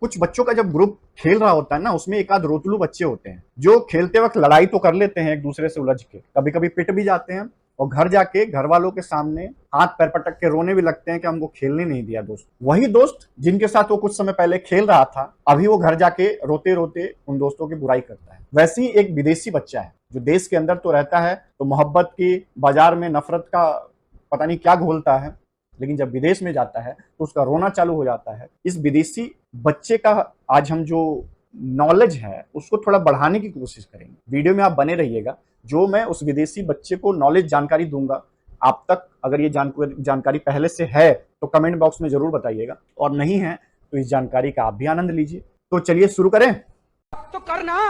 कुछ बच्चों का जब ग्रुप खेल रहा होता है ना, उसमें एक आध रोतलू बच्चे होते हैं जो खेलते वक्त लड़ाई तो कर लेते हैं एक दूसरे से उलझ के, कभी कभी पिट भी जाते हैं और घर जाके घर वालों के सामने हाथ पैर पटक के रोने भी लगते हैं कि हमको खेलने नहीं दिया दोस्त। वही दोस्त जिनके साथ वो कुछ समय पहले खेल रहा था, अभी वो घर जाके रोते रोते उन दोस्तों की बुराई करता है। वैसे ही एक विदेशी बच्चा है जो देश के अंदर तो रहता है, तो मोहब्बत की बाजार में नफरत का पता नहीं क्या घोलता है, लेकिन जब विदेश में जाता है तो उसका रोना चालू हो जाता है। इस विदेशी बच्चे का आज हम जो नॉलेज है उसको थोड़ा बढ़ाने की कोशिश करेंगे। वीडियो में आप बने रहिएगा, जो मैं उस विदेशी बच्चे को नॉलेज जानकारी दूंगा, आप तक अगर ये जानकारी पहले से है तो कमेंट बॉक्स में जरूर बताइएगा, और नहीं है तो इस जानकारी का आप भी आनंद लीजिए। तो चलिए शुरू करें। तो करना,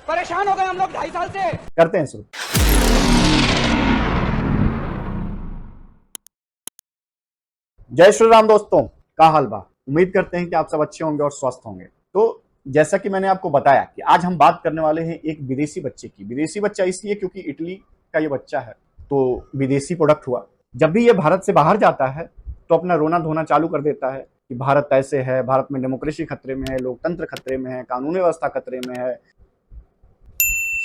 परेशान हो गए हम लोग 2.5 साल से। करते हैं शुरू। जय श्री राम दोस्तों, का हाल बा। उम्मीद करते हैं कि आप सब अच्छे होंगे और स्वस्थ होंगे। तो जैसा कि मैंने आपको बताया कि आज हम बात करने वाले हैं एक विदेशी बच्चे की। विदेशी बच्चा इसलिए क्योंकि इटली का ये बच्चा है, तो विदेशी प्रोडक्ट हुआ। जब भी ये भारत से बाहर जाता है तो अपना रोना धोना चालू कर देता है कि भारत ऐसे है, भारत में डेमोक्रेसी खतरे में है, लोकतंत्र खतरे में है, कानून व्यवस्था खतरे में है,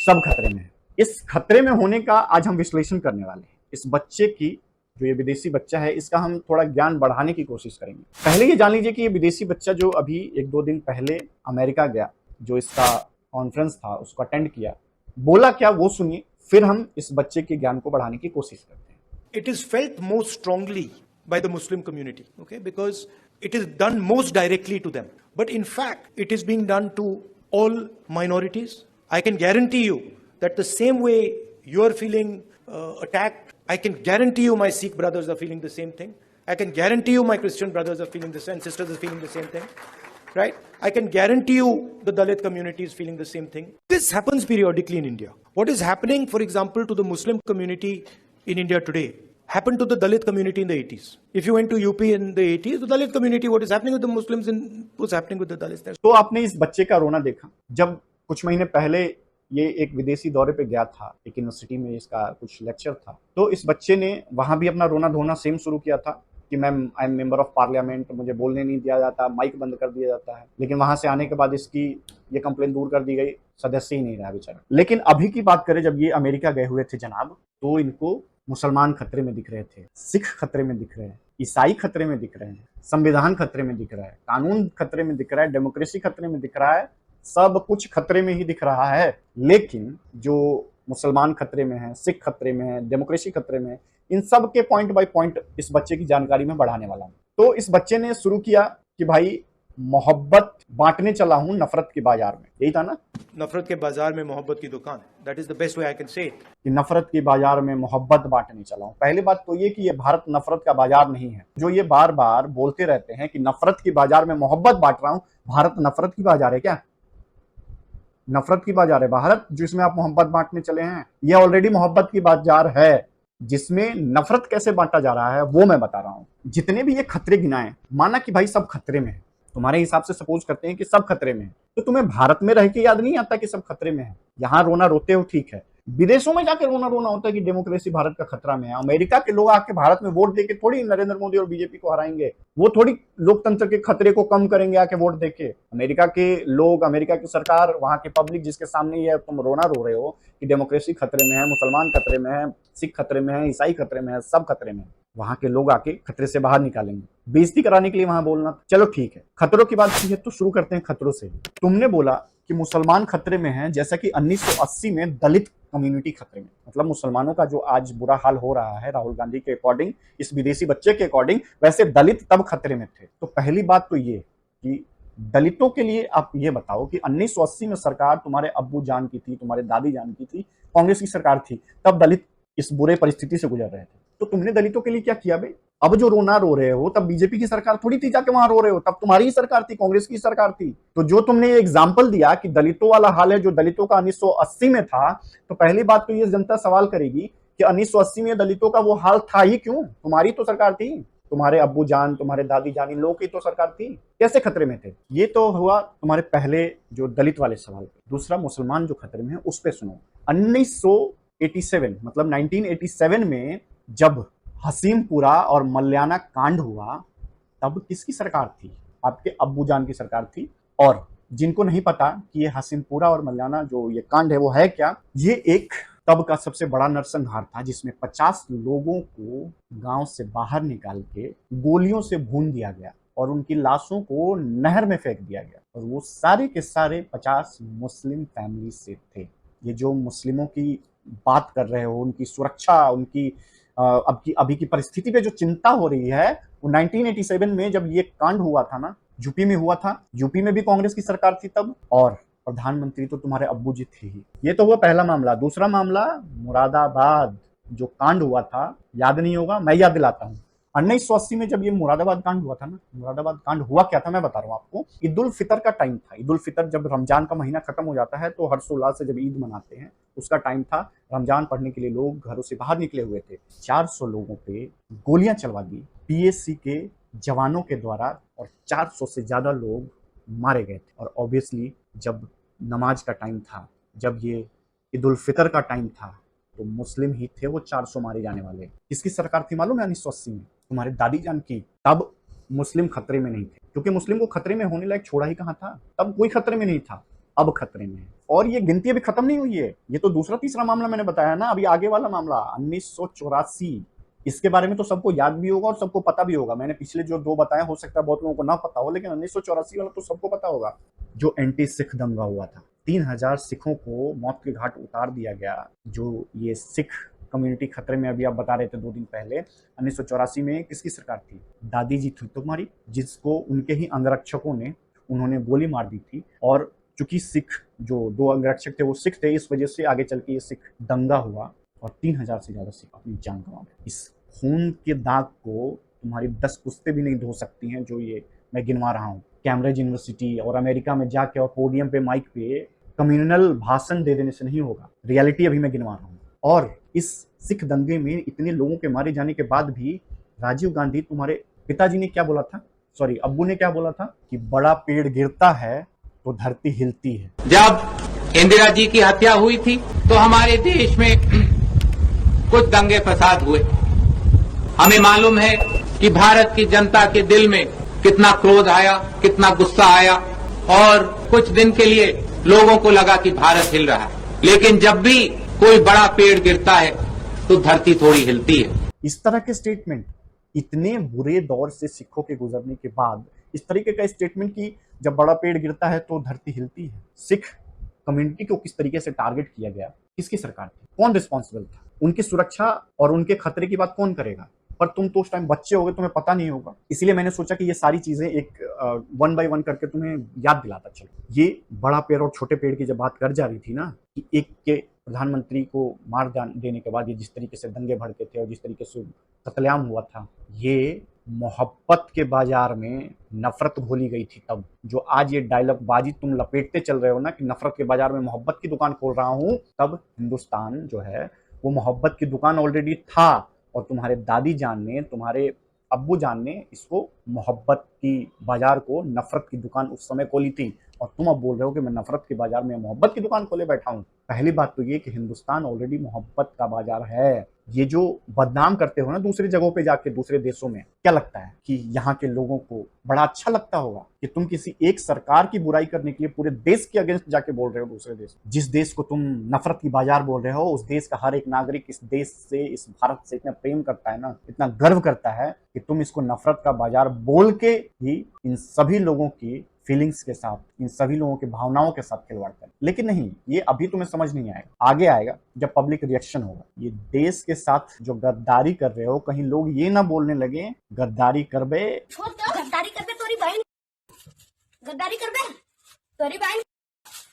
सब खतरे में है। इस खतरे में होने का आज हम विश्लेषण करने वाले हैं। इस बच्चे की, जो ये विदेशी बच्चा है, इसका हम थोड़ा ज्ञान बढ़ाने की कोशिश करेंगे। पहले ये जान लीजिए कि ये विदेशी बच्चा जो अभी 1-2 दिन पहले अमेरिका गया, जो इसका कॉन्फ्रेंस था उसको अटेंड किया, बोला क्या वो सुनिए, फिर हम इस बच्चे के ज्ञान को बढ़ाने की कोशिश करते हैं। It is felt most strongly by the Muslim community, okay, because it is done most directly to them. But in fact, it is being done to all minorities. I can guarantee you that the same way you are feeling attacked, I can guarantee you my Sikh brothers are feeling the same thing. I can guarantee you my Christian brothers are feeling the same, sisters are feeling the same thing, right? I can guarantee you the Dalit community is feeling the same thing. This happens periodically in India. What is happening, for example, to the Muslim community in India today happened to the Dalit community in the 80s. If you went to UP in the 80s, the Dalit community, what is happening with the Muslims was happening with the Dalits there. तो आपने इस बच्चे का रोना देखा। जब कुछ महीने पहले ये एक विदेशी दौरे पे गया था, एक यूनिवर्सिटी में इसका कुछ लेक्चर था, तो इस बच्चे ने वहां भी अपना रोना धोना सेम शुरू किया था कि ma'am I am member of parliament, मुझे बोलने नहीं दिया जाता, माइक बंद कर दिया जाता है। लेकिन वहां से आने के बाद इसकी ये कंप्लेंट दूर कर दी गई, सदस्य ही नहीं रहा बेचारा। लेकिन अभी की बात करें, जब ये अमेरिका गए हुए थे जनाब, तो इनको मुसलमान खतरे में दिख रहे थे, सिख खतरे में दिख रहे हैं, ईसाई खतरे में दिख रहे हैं, संविधान खतरे में दिख रहा है, कानून खतरे में दिख रहा है, डेमोक्रेसी खतरे में दिख रहा है, सब कुछ खतरे में ही दिख रहा है। लेकिन जो मुसलमान खतरे में है, सिख खतरे में है, डेमोक्रेसी खतरे में है, इन सब के पॉइंट बाय पॉइंट इस बच्चे की जानकारी में बढ़ाने वाला हूं। तो इस बच्चे ने शुरू किया कि भाई मोहब्बत बांटने चला हूं नफरत के बाजार में, यही था ना, नफरत के बाजार में मोहब्बत की दुकान। That is the best way I can say it. कि नफरत के बाजार में मोहब्बत बांटने चला हूं। पहली बात तो ये कि ये भारत नफरत का बाजार नहीं है। जो ये बार बार बोलते रहते हैं कि नफरत के बाजार में मोहब्बत बांट रहा हूं, भारत नफरत की बाजार है क्या? नफरत की बाजार है भारत, जिसमें आप मोहब्बत बांटने चले हैं। ये ऑलरेडी मोहब्बत की बाजार है, जिसमें नफरत कैसे बांटा जा रहा है वो मैं बता रहा हूं। जितने भी ये खतरे गिनाए, माना कि भाई सब खतरे में है, तुम्हारे हिसाब से सपोज करते हैं कि सब खतरे में है, तो तुम्हें भारत में रह के याद नहीं आता कि सब खतरे में है? यहां रोना रोते हो ठीक है, विदेशों में जाकर रोना रोना होता है कि डेमोक्रेसी भारत का खतरा में है। अमेरिका के लोग आके भारत में वोट देके थोड़ी नरेंद्र मोदी और बीजेपी को हराएंगे, वो थोड़ी लोकतंत्र के खतरे को कम करेंगे आके वोट देके। अमेरिका के लोग, अमेरिका की सरकार, वहां की पब्लिक जिसके सामने ये तुम रोना रो रहे हो कि डेमोक्रेसी खतरे में है, मुसलमान खतरे में है, सिख खतरे में है, ईसाई खतरे में है, सब खतरे में है, वहां के लोग आके खतरे से बाहर निकालेंगे। बेइज्जती कराने के लिए वहां बोलना, चलो ठीक है। खतरों की बात की है तो शुरू करते हैं खतरों से। तुमने बोला कि मुसलमान खतरे में है, जैसा कि 1980 में दलित कम्युनिटी खतरे में, मतलब मुसलमानों का जो आज बुरा हाल हो रहा है राहुल गांधी के अकॉर्डिंग, इस विदेशी बच्चे के अकॉर्डिंग, वैसे दलित तब खतरे में थे। तो पहली बात तो ये कि दलितों के लिए आप ये बताओ कि 1980 में सरकार तुम्हारे अब्बू जान की थी, तुम्हारे दादी जान की थी, कांग्रेस की सरकार थी, तब दलित इस बुरे परिस्थिति से गुजर रहे थे। तो तुमने दलितों के लिए क्या किया बे? अब जो रोना रो रहे हो, तब बीजेपी की सरकार थोड़ी थी जाके वहां रो रहे हो, तब तुम्हारी ही सरकार थी, कांग्रेस की सरकार थी। तो जो तुमने ये एग्जाम्पल दिया कि दलितों वाला हाल है जो दलितों का 1980 में था, तो पहली बात तो ये जनता सवाल करेगी कि 1980 में दलितों का वो हाल था ही क्यों? तुम्हारी तो सरकार थी, तुम्हारे अब्बू जान, तुम्हारे दादी जान, इन लोगों की तो सरकार थी, कैसे खतरे में थे? ये तो हुआ तुम्हारे पहले जो दलित वाले सवाल पे। दूसरा, मुसलमान जो खतरे में है उस पे सुनो। 1987 मतलब 1987 में जब हसीमपुरा और मल्याना कांड हुआ, तब किसकी सरकार थी? आपके अब्बू जान की सरकार थी, और जिनको नहीं पता कि ये हसीनपुरा और मल्याना जो ये कांड है वो है क्या, ये एक तब का सबसे बड़ा नरसंहार था जिसमें 50 लोगों को गांव से बाहर निकाल के गोलियों से भून दिया गया और उनकी लाशों को नहर में फेंक दिया गया। और वो सारे के सारे 50 मुस्लिम फैमिली से थे। ये जो मुस्लिमों की बात कर रहे हो, उनकी सुरक्षा, उनकी अभी की परिस्थिति पे जो चिंता हो रही है, वो 1987 में जब ये कांड हुआ था ना, यूपी में हुआ था। यूपी में भी कांग्रेस की सरकार थी तब, और प्रधानमंत्री तो तुम्हारे अब्बू जी थे ही। ये तो हुआ पहला मामला। दूसरा मामला मुरादाबाद जो कांड हुआ था, याद नहीं होगा, मैं याद दिलाता हूँ। 1980 में जब ये मुरादाबाद कांड हुआ था ना, मुरादाबाद कांड हुआ क्या था मैं बता रहा हूँ आपको। ईद उल फितर का टाइम था। ईद उल फितर जब रमजान का महीना खत्म हो जाता है तो हर्षोल्लास से जब ईद मनाते हैं, उसका टाइम था। रमजान पढ़ने के लिए लोग घरों से बाहर निकले हुए थे। 400 लोगों पे गोलियां चलवा दी पीएससी के जवानों के द्वारा और 400 से ज्यादा लोग मारे गए थे। और ऑब्वियसली जब नमाज का टाइम था, जब ये ईद उल फितर का टाइम था, तो मुस्लिम ही थे वो 400 मारे जाने वाले। किसकी सरकार थी मालूम है 1980 में? तुम्हारे दादी जान की। तब मुस्लिम खतरे में नहीं थे, क्योंकि मुस्लिम को खतरे में होने लायक छोड़ा ही कहाँ था। तब कोई खतरे में नहीं था, अब खतरे में है। और ये गिनती अभी खत्म नहीं हुई है। ये तो दूसरा तीसरा मामला मैंने बताया ना। अभी आगे वाला मामला 1984, इसके बारे में तो सबको याद भी होगा और सबको पता भी होगा। मैंने पिछले जो 2 बताए, हो सकता है बहुत लोगों को ना पता हो, लेकिन 1984 वाला तो सबको पता होगा, जो एंटी सिख दंगा हुआ था। 3000 सिखों को मौत के घाट उतार दिया गया। जो ये सिख कम्युनिटी खतरे में, अभी आप बता रहे थे 2 दिन पहले, 1984 में किसकी सरकार थी? दादी जी थी तुम्हारी, जिसको उनके ही अंगरक्षकों ने, उन्होंने गोली मार दी थी। और चूंकि सिख, जो 2 अंगरक्षक थे वो सिख थे, इस वजह से आगे चल के ये सिख दंगा हुआ और 3000 से ज्यादा सिख अपनी जान गंवा गए। इस खून के दाग को तुम्हारी 10 पुश्तें भी नहीं धो सकती हैं, जो ये मैं गिनवा रहा हूँ। कैम्ब्रिज यूनिवर्सिटी और अमेरिका में जाके और पोडियम पे, माइक पे कम्युनल भाषण दे देने से नहीं होगा। रियलिटी अभी मैं गिनवा रहा हूँ। और इस सिख दंगे में इतने लोगों के मारे जाने के बाद भी राजीव गांधी, तुम्हारे पिताजी ने क्या बोला था, सॉरी अब्बू ने क्या बोला था, कि बड़ा पेड़ गिरता है तो धरती हिलती है। जब इंदिरा जी की हत्या हुई थी तो हमारे देश में कुछ दंगे फसाद हुए। हमें मालूम है कि भारत की जनता के दिल में कितना क्रोध आया, कितना गुस्सा आया, और कुछ दिन के लिए लोगों को लगा कि भारत हिल रहा है। लेकिन जब भी कोई बड़ा पेड़ गिरता है तो धरती थोड़ी हिलती है। इस तरह के स्टेटमेंट, इतने बुरे दौर से सिखों के गुजरने के बाद इस तरीके का स्टेटमेंट कि जब बड़ा पेड़ गिरता है तो धरती हिलती है। सिख कम्युनिटी को किस तरीके से टारगेट किया गया, किसकी सरकार थी, कौन रिस्पॉन्सिबल था, उनकी सुरक्षा और उनके खतरे की बात कौन करेगा? पर तुम तो उस टाइम बच्चे होगे, तुम्हें पता नहीं होगा। इसीलिए मैंने सोचा कि ये सारी चीजें एक 1 by 1 करके तुम्हें याद दिलाता चलो। ये बड़ा पेड़ और छोटे पेड़ की जब बात कर जा रही थी ना, कि एक के प्रधानमंत्री को मार देने के बाद ये जिस तरीके से दंगे भड़के थे और जिस तरीके से कत्लेआम हुआ था, ये मोहब्बत के बाजार में नफरत घोली गई थी तब। जो आज ये डायलॉग बाजी तुम लपेटते चल रहे हो ना, कि नफरत के बाजार में मोहब्बत की दुकान खोल रहा हूं, तब हिंदुस्तान जो है वो मोहब्बत की दुकान ऑलरेडी था। और तुम्हारे दादी जान ने, तुम्हारे अब्बू जान ने इसको मोहब्बत की बाजार को नफरत की दुकान उस समय खोली थी। और तुम अब बोल रहे हो कि मैं नफरत के बाजार में मोहब्बत की दुकान खोले बैठा हूं। पहली बात तो ये कि हिंदुस्तान ऑलरेडी मोहब्बत का बाजार है। ये जो बदनाम करते हो ना दूसरी जगहों पे जाके, दूसरे देशों में, क्या लगता है कि यहाँ के लोगों को बड़ा अच्छा लगता होगा कि तुम किसी एक सरकार की बुराई करने के लिए पूरे देश के अगेंस्ट जाके बोल रहे हो दूसरे देश? जिस देश को तुम नफरत की बाजार बोल रहे हो, उस देश का हर एक नागरिक इस देश से, इस भारत से इतना प्रेम करता है ना, इतना गर्व करता है कि तुम इसको नफरत का बाजार बोल के ही इन सभी लोगों की फीलिंग्स के साथ, इन सभी लोगों की भावनाओं के साथ खिलवाड़ करें। लेकिन नहीं, ये अभी तुम्हें समझ नहीं आएगा, आगे आएगा जब पब्लिक रिएक्शन होगा। ये देश के साथ जो गद्दारी कर रहे हो, कहीं लोग ये ना बोलने लगे गद्दारी कर बे, गद्दारी कर बे तोरी बहन, गद्दारी कर बे तोरी बहन,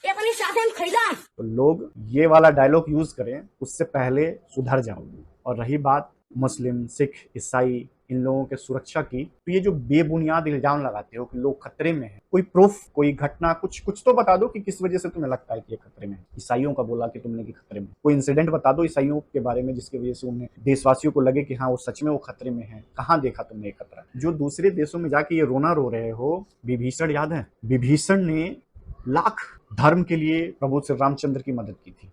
ये अपनी साथ हम खरीदा। तो लोग ये वाला डायलॉग यूज करें, उससे पहले सुधर जाओगे। और रही बात मुस्लिम, सिख, ईसाई, इन लोगों के सुरक्षा की, तो ये जो बेबुनियाद इल्जाम लगाते हो कि लोग खतरे में हैं, कोई प्रूफ, कोई घटना, कुछ तो बता दो कि किस वजह से तुम्हें लगता है कि ये खतरे में है। ईसाइयों का बोला कि तुमने कि खतरे में, कोई इंसिडेंट बता दो ईसाइयों के बारे में जिसकी वजह से उन्हें, देशवासियों को लगे कि हाँ वो सच में वो खतरे में है। कहाँ देखा तुमने ये खतरा? जो दूसरे देशों में जाके ये रोना रो रहे हो, विभीषण याद है? विभीषण ने लाख धर्म के लिए प्रभु श्री रामचंद्र की मदद की थी।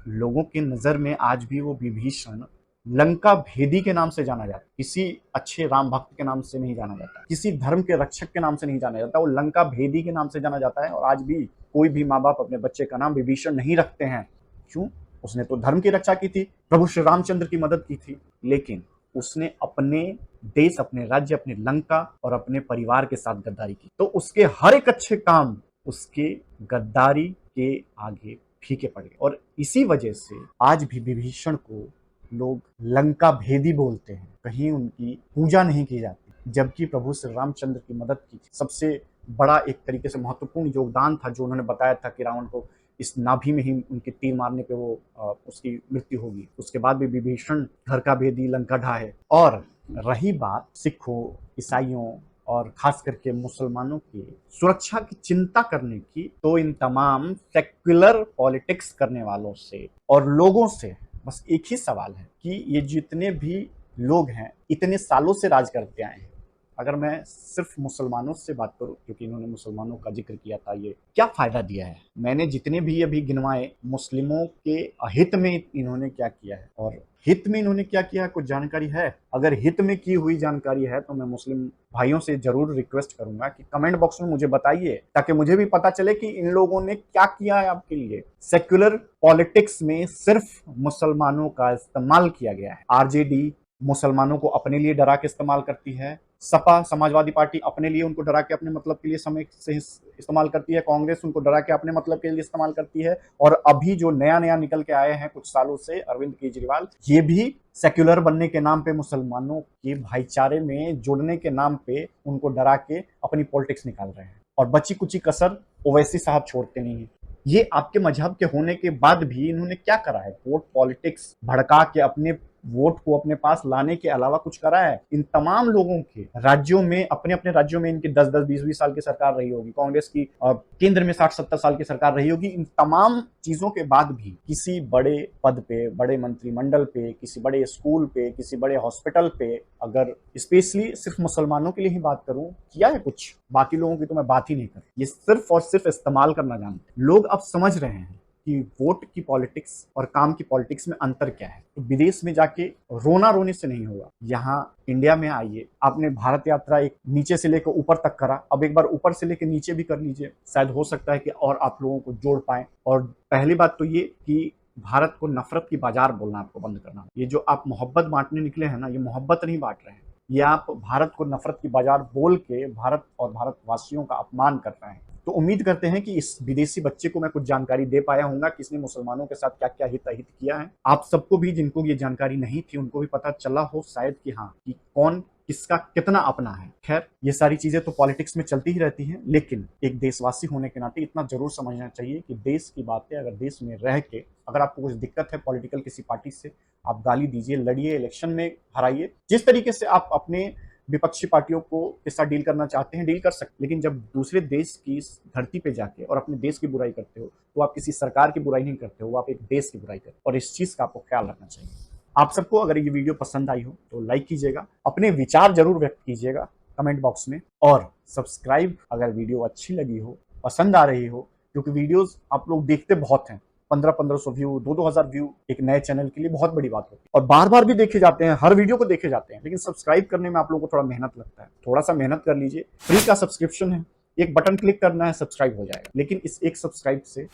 लोगों की नजर में आज भी वो विभीषण लंका भेदी के नाम से जाना जाता, किसी अच्छे राम भक्त के नाम से नहीं जाना जाता, किसी धर्म के रक्षक के नाम से नहीं जाना जाता, वो लंका भेदी के नाम से जाना जाता है। और आज भी कोई भी माँ बाप अपने बच्चे का नाम विभीषण नहीं रखते हैं। क्यों? उसने तो धर्म की रक्षा की थी, प्रभु श्री रामचंद्र की मदद की थी, लेकिन उसने अपने देश, अपने राज्य, अपने लंका और अपने परिवार के साथ गद्दारी की। तो उसके हर एक अच्छे काम उसके गद्दारी के आगे फीके पड़े। और इसी वजह से आज भी विभीषण को लोग लंका भेदी बोलते हैं। कहीं उनकी पूजा नहीं की जाती, जबकि प्रभु श्री रामचंद्र की मदद की थी। सबसे बड़ा एक तरीके से महत्वपूर्ण योगदान था जो उन्होंने बताया था कि रावण को इस नाभि में ही उनके तीर मारने पे वो उसकी मृत्यु होगी। उसके बाद भी विभीषण घर का भेदी लंका ढाए। और रही बात सिखों, ईसाइयों और खास करके मुसलमानों की सुरक्षा की चिंता करने की, तो इन तमाम सेक्युलर पॉलिटिक्स करने वालों से और लोगों से बस एक ही सवाल है कि ये जितने भी लोग हैं इतने सालों से राज करते आए हैं। अगर मैं सिर्फ मुसलमानों से बात करूं, क्योंकि इन्होंने मुसलमानों का जिक्र किया था, ये क्या फायदा दिया है? मैंने जितने भी अभी गिनवाए, मुस्लिमों के हित में इन्होंने क्या किया है और हित में इन्होंने क्या किया है, कुछ जानकारी है? अगर हित में की हुई जानकारी है तो मैं मुस्लिम भाइयों से जरूर रिक्वेस्ट करूंगा कि कमेंट बॉक्स में मुझे बताइए, ताकि मुझे भी पता चले कि इन लोगों ने क्या किया है आपके लिए। सेक्युलर पॉलिटिक्स में सिर्फ मुसलमानों का इस्तेमाल किया गया है। आरजेडी मुसलमानों को अपने लिए डरा के इस्तेमाल करती है, सपा समाजवादी पार्टी अपने लिए उनको डरा के अपने मतलब के लिए समय से इस्तेमाल करती है, कांग्रेस उनको डरा के अपने मतलब के लिए इस्तेमाल करती है, और अभी जो नया नया निकल के आए हैं कुछ सालों से अरविंद केजरीवाल, ये भी सेक्युलर बनने के नाम पे, मुसलमानों के भाईचारे में जुड़ने के नाम पे उनको डरा के अपनी पॉलिटिक्स निकाल रहे हैं। और बची कुची कसर ओवैसी साहब छोड़ते नहीं है। ये आपके मजहब के होने के बाद भी इन्होंने क्या करा है? वोट पॉलिटिक्स भड़का के अपने वोट को अपने पास लाने के अलावा कुछ करा है? इन तमाम लोगों के राज्यों में, अपने अपने राज्यों में इनकी 10-10, 20-20 साल की सरकार रही होगी, कांग्रेस की केंद्र में 60-70 साल की सरकार रही होगी। इन तमाम चीजों के बाद भी किसी बड़े पद पे, बड़े मंत्रिमंडल पे, किसी बड़े स्कूल पे, किसी बड़े हॉस्पिटल पे, अगर स्पेशली सिर्फ मुसलमानों के लिए ही बात करूं, किया है कुछ? बाकी लोगों की तो मैं बात ही नहीं कर। ये सिर्फ और सिर्फ इस्तेमाल करना जानते लोग। अब समझ रहे हैं कि वोट की पॉलिटिक्स और काम की पॉलिटिक्स में अंतर क्या है। तो विदेश में जाके रोना रोने से नहीं होगा, यहाँ इंडिया में आइए। आपने भारत यात्रा एक नीचे से लेकर ऊपर तक करा, अब एक बार ऊपर से लेकर नीचे भी कर लीजिए, शायद हो सकता है कि और आप लोगों को जोड़ पाए। और पहली बात तो ये कि भारत को नफरत की बाजार बोलना आपको बंद करना। ये जो आप मोहब्बत बांटने निकले हैं ना, ये मोहब्बत नहीं बांट रहे हैं, ये आप भारत को नफरत की बाजार बोल के भारत और भारतवासियों का अपमान कर रहे हैं। तो उम्मीद करते हैं कि इस विदेशी बच्चे को मैं कुछ जानकारी दे पाया हूंगा कि इसने मुसलमानों के साथ क्या क्या हित अहित किया है। आप सबको भी, जिनको ये जानकारी नहीं थी, उनको भी पता चला हो शायद कि हाँ, कि कौन किसका कितना अपना है। खैर, ये सारी चीजें तो पॉलिटिक्स में चलती ही रहती हैं, लेकिन एक देशवासी होने के नाते इतना जरूर समझना चाहिए कि देश की बातें, अगर देश में रह के अगर आपको कुछ दिक्कत है पॉलिटिकल किसी पार्टी से, आप गाली दीजिए, लड़िए, इलेक्शन में हराइए। जिस तरीके से आप अपने विपक्षी पार्टियों को के साथ डील करना चाहते हैं, डील कर सकते, लेकिन जब दूसरे देश की धरती पे जाके और अपने देश की बुराई करते हो, तो आप किसी सरकार की बुराई नहीं करते हो, आप एक देश की बुराई करते हो। और इस चीज का आपको ख्याल रखना चाहिए। आप सबको अगर ये वीडियो पसंद आई हो तो लाइक कीजिएगा, अपने विचार जरूर व्यक्त कीजिएगा कमेंट बॉक्स में, और सब्सक्राइब अगर वीडियो अच्छी लगी हो, पसंद आ रही हो, क्योंकि वीडियोस आप लोग देखते बहुत हैं, 1500-1500 व्यू, 2-2000 व्यू एक नए चैनल के लिए बहुत बड़ी बात होती है। और बार बार भी देखे जाते हैं, हर वीडियो को देखे जाते हैं, लेकिन सब्सक्राइब करने में आप लोगों को थोड़ा मेहनत लगता है। थोड़ा सा मेहनत कर लीजिए, फ्री का सब्सक्रिप्शन है, एक बटन क्लिक करना है, सब्सक्राइब हो जाएगा। लेकिन इस एक सब्सक्राइब से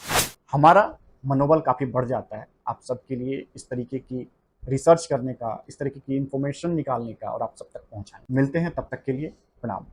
हमारा मनोबल काफी बढ़ जाता है आप सबके लिए इस तरीके की रिसर्च करने का, इस तरीके की इंफॉर्मेशन निकालने का और आप सब तक पहुंचाने। मिलते हैं, तब तक के लिए प्रणाम।